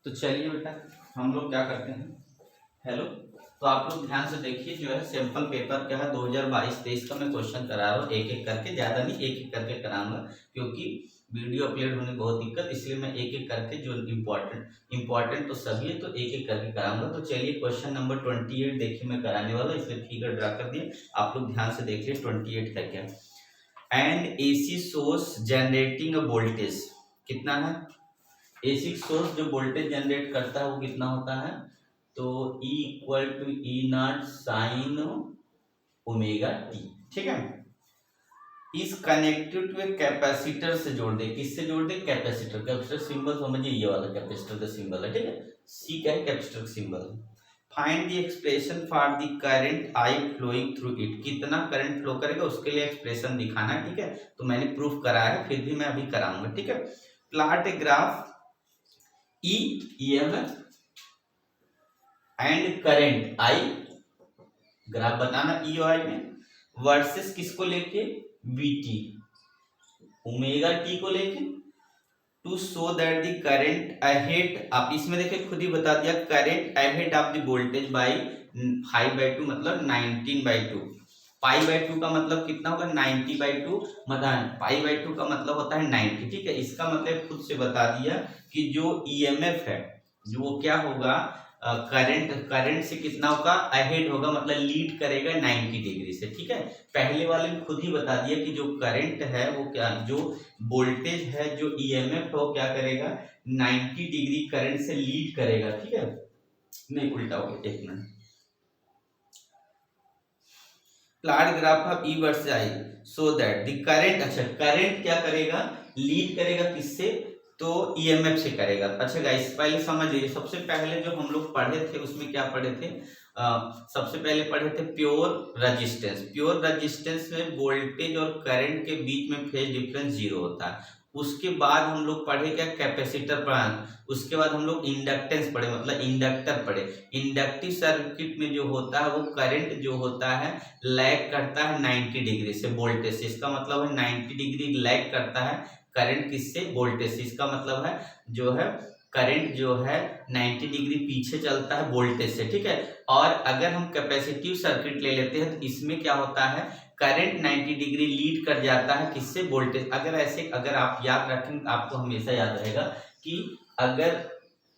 तो चलिए बेटा हम लोग क्या करते हैं। हेलो, तो आप लोग ध्यान से देखिए, जो है सैंपल पेपर क्या है 2022-23 का मैं क्वेश्चन करा रहा हूँ, एक एक करके, ज़्यादा नहीं एक एक करके कराऊंगा क्योंकि वीडियो अपलोड होने में बहुत दिक्कत, इसलिए मैं एक एक करके जो इम्पोर्टेंट तो सभी है तो एक एक करके कराऊंगा। तो चलिए क्वेश्चन नंबर 28 देखिए मैं कराने वाला, इसलिए फिगर ड्रा कर दिए, आप लोग ध्यान से देखिए 28 का क्या। And AC source generating a voltage कितना है, एसी सोर्स जो वोल्टेज जनरेट करता है वो कितना होता है, तो E equal to E nought sine omega T, ठीक है। इस कनेक्टेड टू कैपेसिटर से जोड़ दे, किससे जोड़ दे, कैपेसिटर। कैपेसिटर सिंबल समझिए, ये वाला कैपेसिटर का सिंबल है, ठीक है। सी क्या है, कैपेसिटर का symbol. Find the expression for the current I flowing through it, कितना करंट फ्लो करेगा उसके लिए एक्सप्रेशन दिखाना है, ठीक है। तो मैंने प्रूफ कराया है, फिर भी मैं अभी कराऊंगा, ठीक है। Plot a graph E EMF and current I, graph बनाना ई और आई में, वर्सेस किसको लेके, VT, ओमेगा टी को लेके, to show that the current ahead, आप इसमें देखिए खुद ही बता दिया, current ahead of the voltage by 5/2 मतलब 19/2। पाई/2 का मतलब कितना होगा, 90/2, मतलब पाई/2 का मतलब होता है 90, ठीक है। इसका मतलब खुद से बता दिया कि जो EMF है जो वो क्या होगा, करंट से कितना होगा, अहेड होगा, मतलब लीड करेगा 90 डिग्री से, ठीक है। पहले वाले में खुद ही बता दिया कि जो करंट है वो क्या, जो वोल्टेज है, जो EMF है वो क्या करेगा, 90 डिग्री करंट से लीड करेगा, ठीक है। नहीं उल्टा हो गया, एक minute. Plot graph of E versus I so that the current, अच्छा करंट क्या करेगा, लीड करेगा किससे, तो EMF से करेगा। अच्छा गाइस पहले समझ लीजिए, सबसे पहले जो हम लोग पढ़े थे उसमें क्या पढ़े थे, सबसे पहले पढ़े थे प्योर रेजिस्टेंस। प्योर रेजिस्टेंस में वोल्टेज और करंट के बीच में फेज डिफरेंस 0 होता है। उसके बाद हम लोग पढ़े क्या, कैपेसिटर पढ़ा, उसके बाद हम लोग इंडक्टेंस पढ़े, मतलब इंडक्टर पढ़े। इंडक्टिव सर्किट में जो होता है वो करंट जो होता है लैग करता है 90 डिग्री से वोल्टेज से, इसका मतलब है 90 डिग्री लैग करता है करंट किससे, वोल्टेज से। इसका मतलब है जो है करंट जो है 90 डिग्री पीछे चलता है वोल्टेज से, ठीक है। और अगर हम कैपेसिटिव सर्किट ले लेते हैं तो इसमें क्या होता है, करंट 90 डिग्री लीड कर जाता है किससे, वोल्टेज। अगर ऐसे, अगर आप याद रखें, आपको हमेशा याद रहेगा कि अगर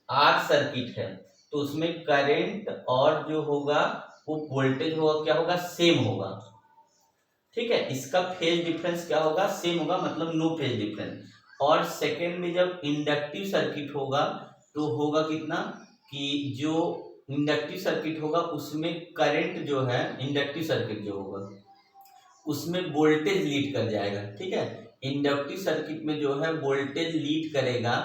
आर सर्किट है तो उसमें करंट और जो होगा वो वोल्टेज होगा, क्या होगा, सेम होगा, ठीक है। इसका फेज डिफरेंस क्या होगा, सेम होगा, मतलब नो फेज डिफरेंस। और सेकेंड में जब इंडक्टिव सर्किट होगा तो होगा कितना, कि जो इंडक्टिव सर्किट होगा उसमें करंट जो है, इंडक्टिव सर्किट जो होगा उसमें वोल्टेज लीड कर जाएगा, ठीक है। इंडक्टिव सर्किट में जो है वोल्टेज लीड करेगा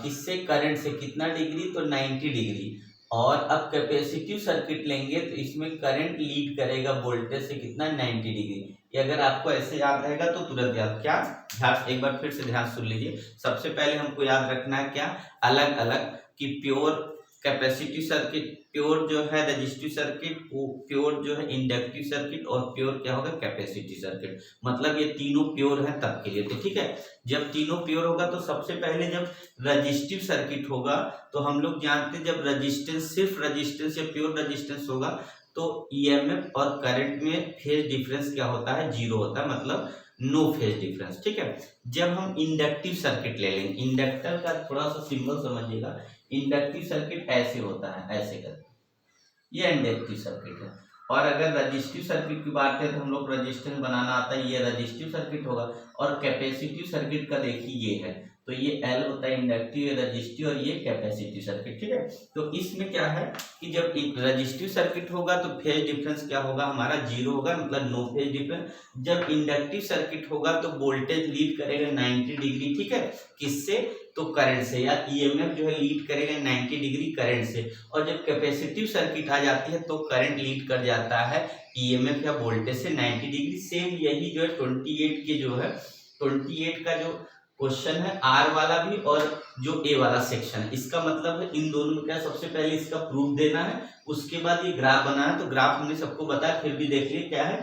किससे, करंट से, कितना डिग्री, तो 90 डिग्री। और अब कैपेसिटिव सर्किट लेंगे तो इसमें करंट लीड करेगा वोल्टेज से कितना, 90 डिग्री। ये अगर आपको ऐसे याद रहेगा तो तुरंत याद, क्या ध्यान, एक बार फिर से ध्यान सुन लीजिए। सबसे पहले हमको याद रखना है क्या, अलग अलग, कि प्योर कैपेसिटिव सर्किट, प्योर जो है रेजिस्टिव सर्किट, प्योर जो है इंडक्टिव सर्किट, और प्योर क्या होगा, कैपेसिटिव सर्किट। मतलब ये तीनों प्योर है तब के लिए, तो ठीक है। जब तीनों प्योर होगा तो सबसे पहले जब रजिस्टिव सर्किट होगा तो हम लोग जानते हैं जब रजिस्टेंस, सिर्फ रजिस्टेंस या प्योर रजिस्टेंस होगा तो EMF और करंट में फेज डिफरेंस क्या होता है, 0 होता है, मतलब नो फेज डिफरेंस, ठीक है। जब हम इंडक्टिव सर्किट ले लेंगे, इंडक्टर का थोड़ा सा सिंबल समझिएगा, इंडक्टिव सर्किट ऐसे होता है, ऐसे करके, ये इंडक्टिव सर्किट है। और अगर रजिस्टिव सर्किट की बात है तो हम लोग रजिस्टेंस बनाना आता है, ये रजिस्टिव सर्किट होगा। और कैपेसिटिव सर्किट का देखिए ये है, तो ये L होता है इंडक्टिव, ये रजिस्टिव, और ये कैपेसिटिव सर्किट, ठीक है। तो इसमें क्या है कि जब एक रजिस्टिव सर्किट होगा तो फेज डिफरेंस क्या होगा, हमारा 0 होगा, मतलब नो फेज डिफरेंस। जब इंडक्टिव सर्किट होगा तो वोल्टेज लीड करेगा 90 डिग्री, ठीक है, किससे, तो करंट से, या EMF जो है लीड करेगा 90 डिग्री करंट से। और जब कैपेसिटिव सर्किट आ जाती है तो करंट लीड कर जाता है EMF या वोल्टेज से 90 डिग्री। सेम यही जो है 28 के जो है 28 का जो क्वेश्चन है, आर वाला भी और जो ए वाला सेक्शन है, इसका मतलब है इन दोनों में क्या, सबसे पहले इसका प्रूफ देना है, उसके बाद ये ग्राफ बनाना है। तो ग्राफ हमने सबको बताया, फिर भी देख लिए क्या है,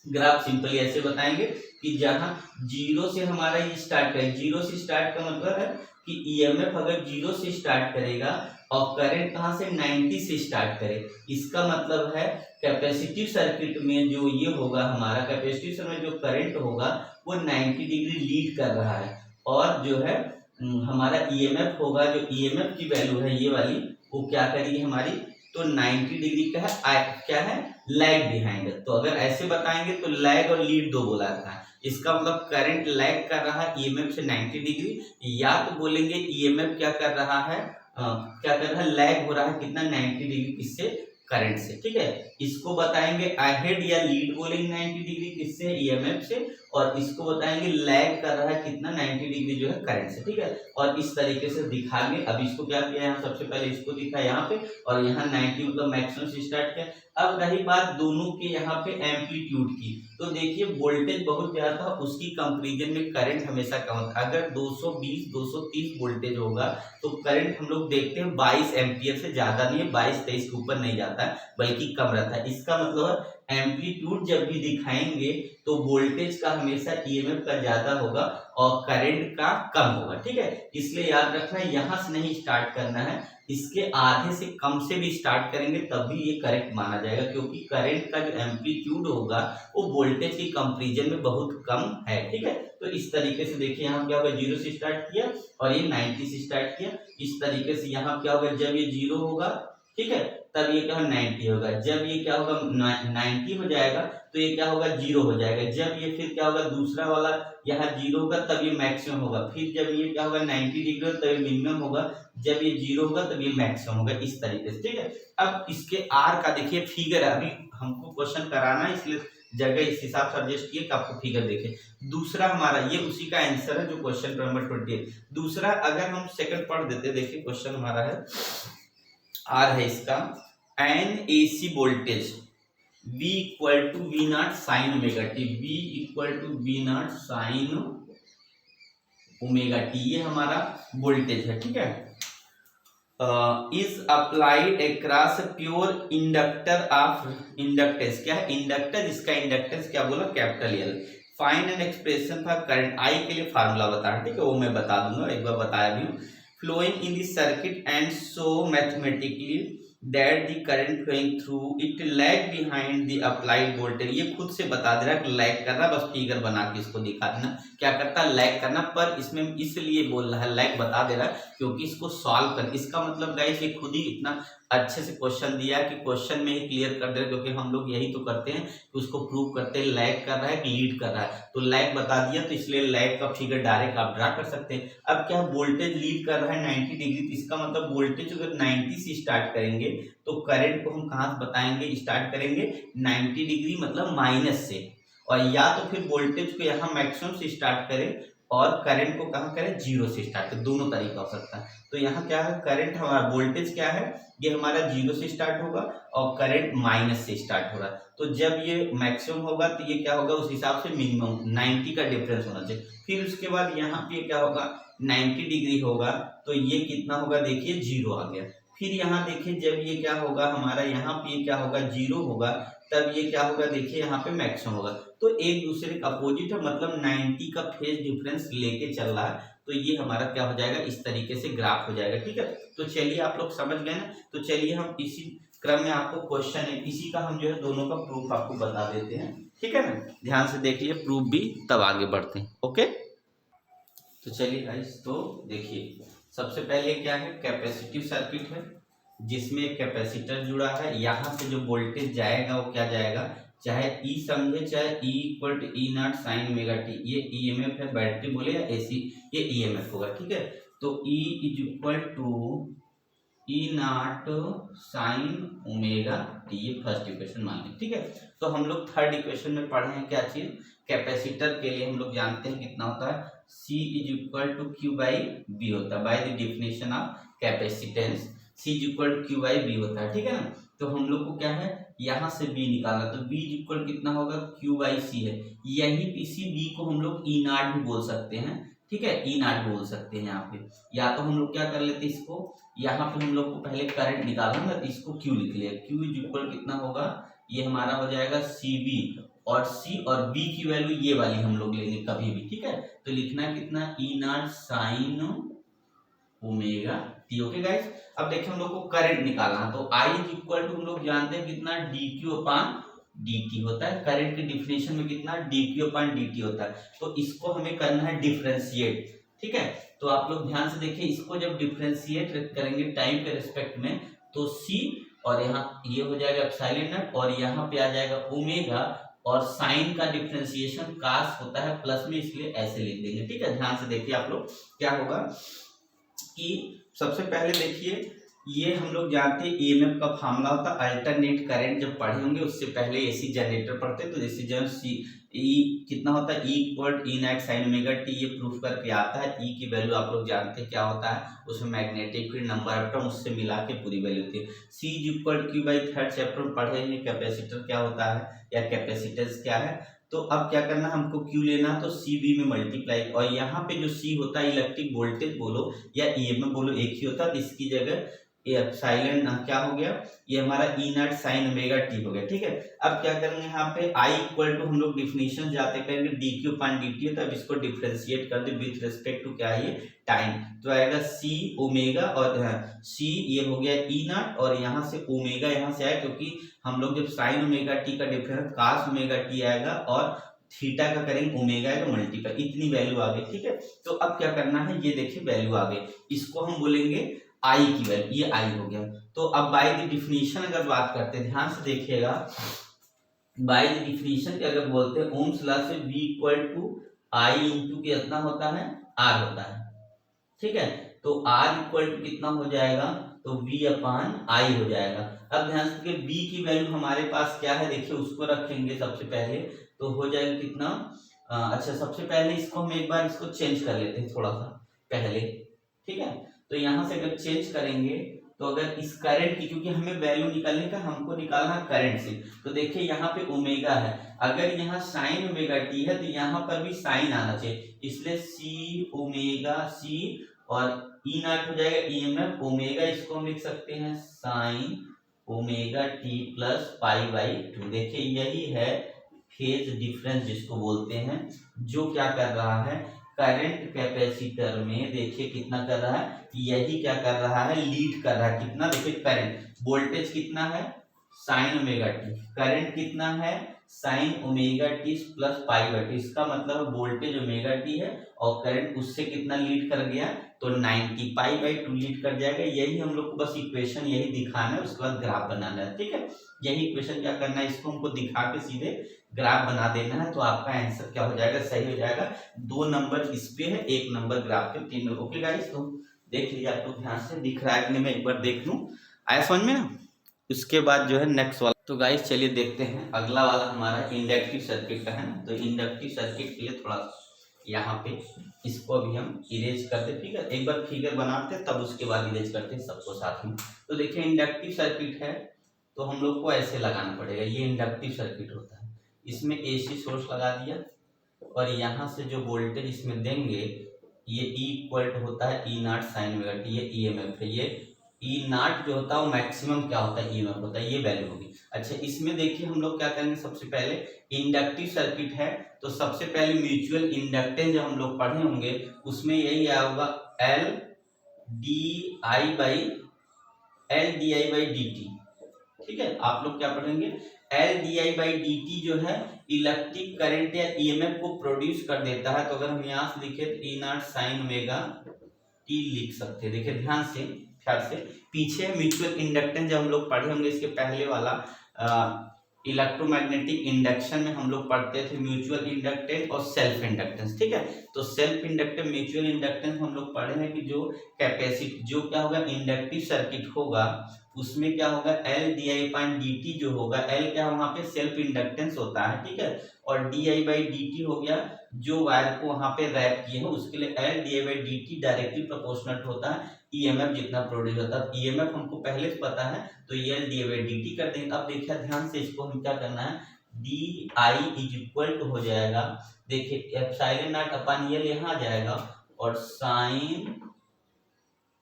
ग्राफ सिंपली ऐसे बताएंगे कि जहां 0 से हमारा ये स्टार्ट है, 0 से स्टार्ट का मतलब है कि ईएमएफ अगर 0 से स्टार्ट करेगा और करंट कहाँ से 90 से स्टार्ट करे, इसका मतलब है कैपेसिटिव सर्किट में जो ये होगा हमारा कैपेसिटिव सर्किट में जो करंट होगा वो 90 डिग्री लीड कर रहा है, और जो है हमारा ईएमएफ होगा, जो ईएमएफ की वैल्यू है ये वाली, वो क्या करेगी हमारी, तो 90 डिग्री का है क्या है, लैग बिहाइंड। तो अगर ऐसे बताएंगे तो लैग और लीड दो बोला था, इसका मतलब करंट लैग कर रहा है ईएमएफ से 90 डिग्री, या तो बोलेंगे ईएमएफ क्या कर रहा है, क्या कर रहा है, लैग हो रहा है कितना, 90 डिग्री किससे, करंट से। ठीक है, इसको बताएंगे अहेड या लीड बोलेंगे 90 डिग्री किससे, ईएमएफ से, और इसको बताएंगे लैग कर रहा है कितना, 90 डिग्री जो है करंट से। ठीक है, और इस तरीके से दिखाएंगे। अब इसको क्या किया यहाँ, सबसे पहले इसको दिखा यहाँ पे, और यहाँ 90 मतलब मैक्सिमम से स्टार्ट किया। अब रही बात दोनों के यहाँ पे एम्पलीट्यूड की, तो देखिए वोल्टेज बहुत ज्यादा था, उसकी कंपैरिजन में करंट हमेशा कम होता है। अगर 220 230 वोल्टेज होगा तो करंट हम लोग देखते हैं 22 एम्पियर से ज्यादा नहीं है, 22-23 के ऊपर नहीं जाता है, बल्कि कम रहता है। इसका मतलब एम्पलीट्यूड जब भी दिखाएंगे तो वोल्टेज का हमेशा ईएमएफ का ज्यादा होगा और करंट का कम होगा। ठीक है, इसलिए याद रखना है यहाँ से नहीं स्टार्ट करना है, इसके आधे से कम से भी स्टार्ट करेंगे तब भी ये करेक्ट माना जाएगा, क्योंकि करंट का जो एम्पलीट्यूड होगा वो वोल्टेज की कंपैरिजन में बहुत कम है। ठीक है, तो इस तरीके से देखिए यहाँ क्या होगा, 0 से स्टार्ट किया और ये 90 से स्टार्ट किया। इस तरीके से यहाँ क्या होगा, जब ये 0 होगा, ठीक है, तब ये क्या होगा 90 होगा, जब ये क्या होगा 90 हो जाएगा तो ये क्या होगा 0 हो जाएगा, जब ये फिर क्या होगा दूसरा वाला यहाँ 0 होगा तब ये मैक्सिमम होगा, फिर जब ये क्या होगा 90 डिग्री तब ये मिनिमम होगा, जब ये 0 होगा तब ये मैक्सिमम होगा, इस तरीके से। ठीक है, अब इसके आर का देखिए फिगर, अभी हमको क्वेश्चन कराना है इसलिए जगह इस हिसाब से एडजस्ट किए कि आपको फिगर देखे। दूसरा हमारा ये उसी का आंसर है जो क्वेश्चन नंबर 28। दूसरा अगर हम सेकंड पढ़ देते, देखिए क्वेश्चन हमारा है आर है इसका, an AC voltage V equal to V nought sine omega T, V equal to V nought sine omega T, ये हमारा वोल्टेज है। ठीक है, is applied across pure inductor of, inductance क्या है, इंडक्टर, इसका इंडक्टेंस क्या बोला, capital L. Find an expression for current, I के लिए फार्मूला बताना, ठीक है, वो मैं बता दूंगा, एक बार बताया भी हूँ। Flowing in this circuit and so mathematically that the current flowing through it lag behind the applied voltage, ये खुद से बता दे रहा है कि लैग कर रहा है, बस फिगर बना के इसको दिखा देना क्या करता है, लैग करना। पर इसमें इसलिए बोल रहा है लैग बता दे रहा है क्योंकि इसको सॉल्व कर, इसका मतलब गाइस ये खुद ही इतना अच्छे से क्वेश्चन दिया है कि क्वेश्चन में ही क्लियर कर दे रहा है, क्योंकि हम लोग यही तो करते हैं कि उसको प्रूव करते हैं लैग कर रहा है कि लीड कर रहा है, तो लैग बता दिया तो इसलिए लैग का फिगर डायरेक्ट आप ड्रा कर सकते हैं। अब क्या वोल्टेज लीड कर रहा है 90 डिग्री, तो इसका मतलब वोल्टेज अगर 90 से स्टार्ट करेंगे तो करंट को हम कहाँ से बताएंगे, स्टार्ट करेंगे 90 डिग्री मतलब माइनस से, और या तो फिर वोल्टेज को यहाँ मैक्सिमम से स्टार्ट करें और करंट को कहाँ करें 0 से स्टार्ट करें, दोनों तरीका हो सकता है। तो यहाँ क्या है, करंट हमारा वोल्टेज क्या है, ये हमारा 0 से स्टार्ट होगा और करंट माइनस से स्टार्ट होगा, तो जब ये मैक्सिमम होगा तो ये क्या होगा उस हिसाब से मिनिमम 90 का डिफरेंस होना चाहिए। फिर उसके बाद यहाँ पे क्या होगा 90 डिग्री होगा तो ये कितना होगा, देखिए 0 आ गया। फिर यहाँ देखिए जब ये क्या होगा हमारा, यहाँ पे क्या होगा 0 होगा, तब ये क्या होगा, देखिए यहाँ पे मैक्सिमम होगा, तो एक दूसरे का अपोजिट है, मतलब 90 का फेज डिफरेंस लेके चल रहा है, तो ये हमारा क्या हो जाएगा, इस तरीके से ग्राफ हो जाएगा। ठीक है, तो चलिए आप लोग समझ गए ना, तो चलिए हम इसी क्रम में आपको क्वेश्चन है इसी का हम जो है दोनों का प्रूफ आपको बता देते हैं। ठीक है ना, ध्यान से देख लिए प्रूफ भी, तब आगे बढ़ते हैं। ओके, तो चलिए गाइस, तो देखिए सबसे पहले क्या है, कैपेसिटिव सर्किट है जिसमें कैपेसिटर जुड़ा है, यहाँ से जो वोल्टेज जाएगा वो क्या जाएगा, चाहे ई समझे चाहे E equal to E nought sine omega T, ये ईएमएफ है, बैटरी बोले या एसी, ये ईएमएफ होगा। ठीक है, तो E is equal to E nought sine omega T, ये फर्स्ट इक्वेशन मान ली। ठीक है, तो हम लोग थर्ड इक्वेशन में पढ़े हैं क्या चीज, कैपेसिटर के लिए हम लोग जानते हैं कितना होता है, C is equal to Q by B होता है, by the definition of capacitance C is equal to Q by B होता है। ठीक है ना, तो हम लोग को क्या है यहाँ से B निकालना, तो B इज इक्वल कितना होगा, क्यू बाई सी है, यही इसी B को हम लोग ई नॉट भी बोल सकते हैं। ठीक है, ई नॉट बोल सकते हैं यहाँ पे, या तो हम लोग क्या कर लेते हैं, इसको यहाँ पे हम लोग को पहले करंट निकालना ना, तो इसको Q लिख लिया, Q इज इक्वल कितना होगा, ये हमारा हो जाएगा CB, और C और B की वैल्यू ये वाली हम लोग लेंगे कभी भी। ठीक है, तो लिखना कितना, E nought sine omega T. Okay guys, अब देखिए हम लोग को करंट निकालना है, तो आई इज इक्वल टू हम लोग जानते हैं कितना, डी क्यू अपान डी टी होता है। करंट की डिफिनेशन में कितना, डी क्यू अपान डी टी होता है। तो इसको हमें करना है डिफरेंशिएट, ठीक है। तो आप लोग ध्यान से देखिए, इसको जब डिफरेंशिएट करेंगे टाइम के रिस्पेक्ट में, तो सी और यहाँ ये हो जाएगा एप्सिलॉन नॉट, और यहाँ पे आ जाएगा ओमेगा, और साइन का डिफरेंशिएशन कास होता है प्लस में, इसलिए ऐसे लिख देंगे, ठीक है। ध्यान से देखिए आप लोग, क्या होगा कि सबसे पहले देखिए, ये हम लोग जानते हैं ईएमएफ का फार्मूला होता है अल्टरनेट करंट। जब पढ़े होंगे उससे पहले एसी जनरेटर पढ़ते, तो जैसे जब सी ई कितना होता है, ई इक्वल ई नॉट साइन ओमेगा टी, ये प्रूफ करके आता है। ई की वैल्यू आप लोग जानते हैं क्या होता है, उसमें magnetic field, number of turn, उससे मिला के पूरी वैल्यू होती है। C is equal Q by third chapter में पढ़े हैं कैपेसिटर क्या होता है या कैपेसिटेंस क्या है। तो अब क्या करना है, हमको क्यू लेना, तो सी बी में मल्टीप्लाई, और यहाँ पे जो सी होता है इलेक्ट्रिक वोल्टेज बोलो या ईएमएफ बोलो, एक ही होता है, तो इसकी जगह ये एप्सिलॉन क्या हो गया, ये हमारा ई नॉट साइन ओमेगा टी हो गया, ठीक है। अब क्या करेंगे, यहाँ पे आई इक्वल टू हम लोग डिफिनेशन जाते करेंगे डी क्यू पान डी टी, तब इसको डिफरेंशिएट कर दे विथ रिस्पेक्ट टू क्या है, ये टाइम। तो आएगा सी ओमेगा, और सी ये हो गया ई नॉट, और यहाँ से ओमेगा यहाँ से आया, क्योंकि हम लोग जब साइन ओमेगा टी का डिफरेंस कास ओमेगा टी आएगा, और थीटा का करेंगे ओमेगा का मल्टीप्लाई, इतनी वैल्यू आ गई, ठीक है। तो अब क्या करना है, ये देखिए वैल्यू आ गई, इसको हम बोलेंगे आई की वैल्यू, ये आई हो गया। तो अब बाय द डिफिनीशन अगर बात करते हैं, ध्यान से देखिएगा, बाय द डिफिनीशन अगर बोलते हैं ओम्स लॉ से V equal to I into कितना होता है, R होता है, ठीक है। तो R इक्वल टू कितना हो जाएगा, तो V अपान आई हो जाएगा। अब ध्यान से V की वैल्यू हमारे पास क्या है, देखिए उसको रखेंगे सबसे पहले, तो हो जाएगा कितना, अच्छा सबसे पहले इसको हम एक बार इसको चेंज कर लेते हैं थोड़ा सा पहले, ठीक है। तो यहाँ से अगर चेंज करेंगे, तो अगर इस करंट की, क्योंकि हमें वैल्यू निकालने का, हमको निकालना करंट से, तो देखिए यहाँ पे ओमेगा है, अगर यहाँ साइन ओमेगा टी है तो यहाँ पर भी साइन आना चाहिए, इसलिए सी ओमेगा सी, और ई नॉट हो जाएगा ईएमएफ ओमेगा, इसको हम लिख सकते हैं sign omega T plus pi by 2। देखिए यही है फेज डिफरेंस जिसको बोलते हैं, जो क्या कर रहा है, करंट कैपेसिटर में देखिए कितना कर रहा है, यही क्या कर रहा है, लीड कर रहा है, कितना देखिए करंट, वोल्टेज कितना है साइन ओमेगा टी, करंट कितना है sign omega T plus pi by 2, इसका मतलब वोल्टेज ओमेगा टी है और करंट उससे कितना लीड कर गया, तो 90 पाई बाई 2 लीड कर जाएगा। यही हम लोग को बस इक्वेशन यही दिखाना है, उसके बाद ग्राफ बनाना है, ठीक है। यही इक्वेशन क्या करना है, इसको हमको दिखा के सीधे ग्राफ बना देना है, तो आपका आंसर क्या हो जाएगा, सही हो जाएगा। 2 नंबर इस पे है, 1 नंबर ग्राफ पे, 3 नंबर। ओके गाइस, तो देख लीजिए आप लोग ध्यान से, दिख रहा है कि नहीं, मैं एक बार देख लूं, आया समझ में ना। उसके बाद जो है नेक्स्ट वाला, तो गाइस चलिए देखते हैं अगला वाला हमारा इंडक्टिव सर्किट का है ना। तो इंडक्टिव सर्किट के लिए थोड़ा यहाँ पे इसको अभी हम इरेज करते, ठीक है। एक बार फिगर बनाते हैं, तब उसके बाद इरेज करते हैं सबको साथ में। तो देखिए इंडक्टिव सर्किट है, तो हम लोग को ऐसे लगाना पड़ेगा, ये इंडक्टिव सर्किट होता है, इसमें एसी सोर्स लगा दिया, और यहाँ से जो वोल्टेज इसमें देंगे, ये ई इक्वल टू होता है ई नॉट साइन ओमेगा टी, ये ईएमएफ है, ये ई नॉट जो होता है वो मैक्सिमम क्या होता है, ईएमएफ होता है, ये वैल्यू होगी। अच्छा इसमें देखिए हम लोग क्या करेंगे, सबसे पहले इंडक्टिव सर्किट है, तो सबसे पहले म्यूचुअल इंडक्टेंस जब हम लोग पढ़े होंगे उसमें यही आया होगा L D I by D T, ठीक है। आप लोग क्या पढ़ेंगे, L D I by D T जो है इलेक्ट्रिक करंट या ईएमएफ को प्रोड्यूस कर देता है। तो अगर हम यहाँ से लिखे तो ई नॉट साइन ओमेगा टी लिख सकते हैं। देखिए ध्यान से, ख्याल से, पीछे म्यूचुअल इंडक्टेंस जब हम लोग पढ़े होंगे, इसके पहले वाला इलेक्ट्रोमैग्नेटिक इंडक्शन में हम लोग पढ़ते थे म्यूचुअल इंडक्टेंस और सेल्फ इंडक्टेंस, ठीक है। तो सेल्फ इंडक्टेंस म्यूचुअल इंडक्टेंस हम लोग पढ़े हैं कि जो कैपेसिटी, जो क्या होगा इंडक्टिव सर्किट होगा, उसमें क्या होगा L D I by D T जो होगा, एल क्या वहां पे सेल्फ इंडक्टेंस होता है, ठीक है, और D I by D T हो गया जो वायर को वहां पे रैप किए हैं, उसके लिए L D I by D T directly proportional होता है ईएमएफ जितना प्रोड्यूस होता है। ईएमएफ हमको पहले से पता है, तो L D I by D T कर देंगे। अब देखिए ध्यान से, इसको हम क्या करना है, D I is equal to हो जाएगा, देखिए एप्सिलॉन नॉट अपन एल यहाँ आ जाएगा, और साइन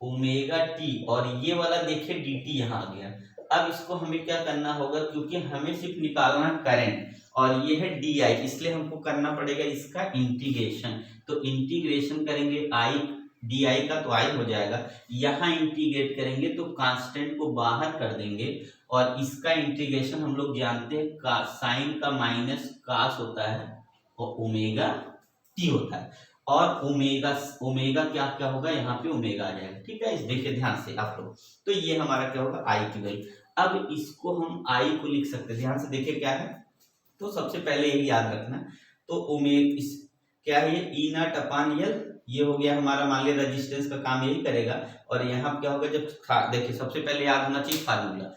ओमेगा टी, और ये वाला देखिए डी टी यहाँ आ गया। अब इसको हमें क्या करना होगा, क्योंकि हमें सिर्फ निकालना करंट, और ये है डी आई, इसलिए हमको करना पड़ेगा इसका इंटीग्रेशन। तो इंटीग्रेशन करेंगे आई डी आई का तो आई हो जाएगा, यहाँ इंटीग्रेट करेंगे तो कांस्टेंट को बाहर कर देंगे, और इसका इंटीग्रेशन हम लोग जानते हैं का साइन का माइनस कास होता है और ओमेगा टी होता है, और ओमेगा ओमेगा क्या क्या होगा, यहाँ पे ओमेगा आ जाएगा। ठीक है, इस देखिए ध्यान से आप लोग, तो ये हमारा क्या होगा आई की वैल्यू। अब इसको हम आई को लिख सकते हैं, ध्यान से देखिए क्या है, तो सबसे पहले यही याद रखना, तो ओमेगा इस क्या है ये ई नॉट अपान यल, ये हो गया हमारा, मान लिया रेजिस्टेंस का काम यही करेगा, और यहाँ क्या होगा जब देखिए सबसे पहले याद होना चाहिए फार्मूला,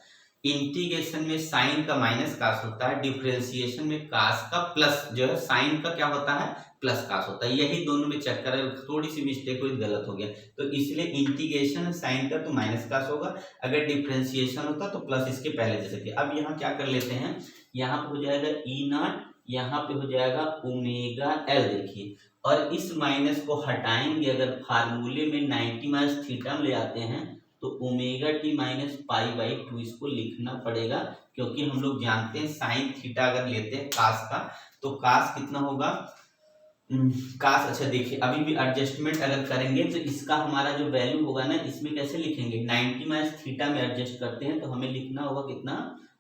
इंटीग्रेशन में साइन का माइनस कास होता है, डिफरेंशिएशन में कास का प्लस जो है साइन का क्या होता है प्लस कास होता है, यही दोनों में चक्कर है, थोड़ी सी मिस्टेक हुई गलत हो गया, तो इसलिए इंटीग्रेशन साइन का तो माइनस कास होगा, अगर डिफरेंशिएशन होता तो प्लस इसके पहले जैसे कि। अब यहाँ क्या कर लेते हैं, यहाँ पे हो जाएगा ई नॉट, यहाँ पे हो जाएगा ओमेगा एल, देखिए, और इस माइनस को हटाएंगे, अगर फार्मूले में 90 माइनस थीटा में ले आते हैं तो omega T minus pi by 2 इसको लिखना पड़ेगा, क्योंकि हम लोग जानते हैं साइन थीटा अगर लेते हैं कास का तो कास कितना होगा कास, अच्छा देखिए अभी भी एडजस्टमेंट अगर करेंगे तो इसका हमारा जो वैल्यू होगा ना, इसमें कैसे लिखेंगे 90 माइनस थीटा में एडजस्ट करते हैं तो हमें लिखना होगा कितना,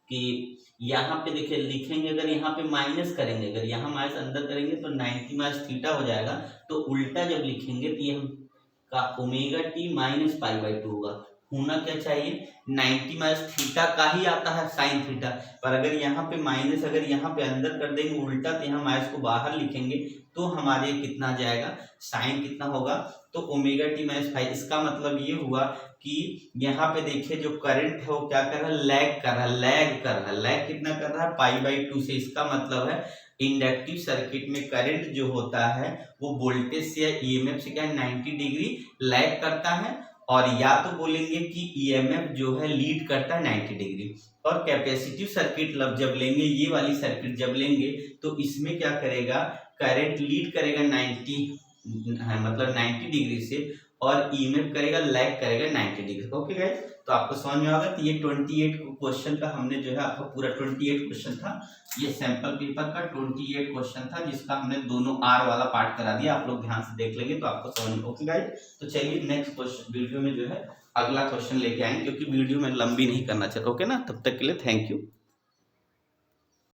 कि यहाँ पे देखिए लिखेंगे, अगर यहाँ पे माइनस करेंगे, अगर यहाँ माइनस अंदर करेंगे तो 90 माइनस थीटा हो जाएगा, तो उल्टा जब लिखेंगे तो ये हम का omega T minus pi by 2 होगा, होना क्या चाहिए 90 माइनस थीटा का ही आता है साइन थीटा, पर अगर यहाँ पे माइनस अगर यहाँ पे अंदर कर देंगे उल्टा तो यहाँ माइनस को बाहर लिखेंगे तो हमारे कितना आ जाएगा साइन कितना होगा, तो ओमेगा टी माइनस फाइव। इसका मतलब ये हुआ कि यहाँ पे देखिए जो करंट है वो क्या कर रहा है लैग कर रहा है, लैग कितना कर रहा है पाई बाई 2 से। इसका मतलब है इंडक्टिव सर्किट में करंट जो होता है वो वोल्टेज से या ईएमएफ से क्या 90 डिग्री लैग करता है, और या तो बोलेंगे कि ईएमएफ जो है लीड करता है 90 डिग्री। और कैपेसिटिव सर्किट जब लेंगे, ये वाली सर्किट जब लेंगे तो इसमें क्या करेगा करंट लीड करेगा 90 मतलब 90 डिग्री से, और ईएमएफ करेगा लैग करेगा 90 डिग्री। ओके गाइस, तो आपको समझ में आ गया। तो ये 28 क्वेश्चन का हमने जो है आपको पूरा 28 क्वेश्चन था, ये सैंपल पेपर का 28 क्वेश्चन था, जिसका हमने दोनों आर वाला पार्ट करा दिया। आप लोग ध्यान से देख लेंगे तो आपको समझ में। ओके गाइस, तो चलिए नेक्स्ट क्वेश्चन वीडियो में जो है अगला क्वेश्चन लेके आएंगे, क्योंकि वीडियो में लंबी नहीं करना चाहिए। ओके ना, तब तक के लिए थैंक यू।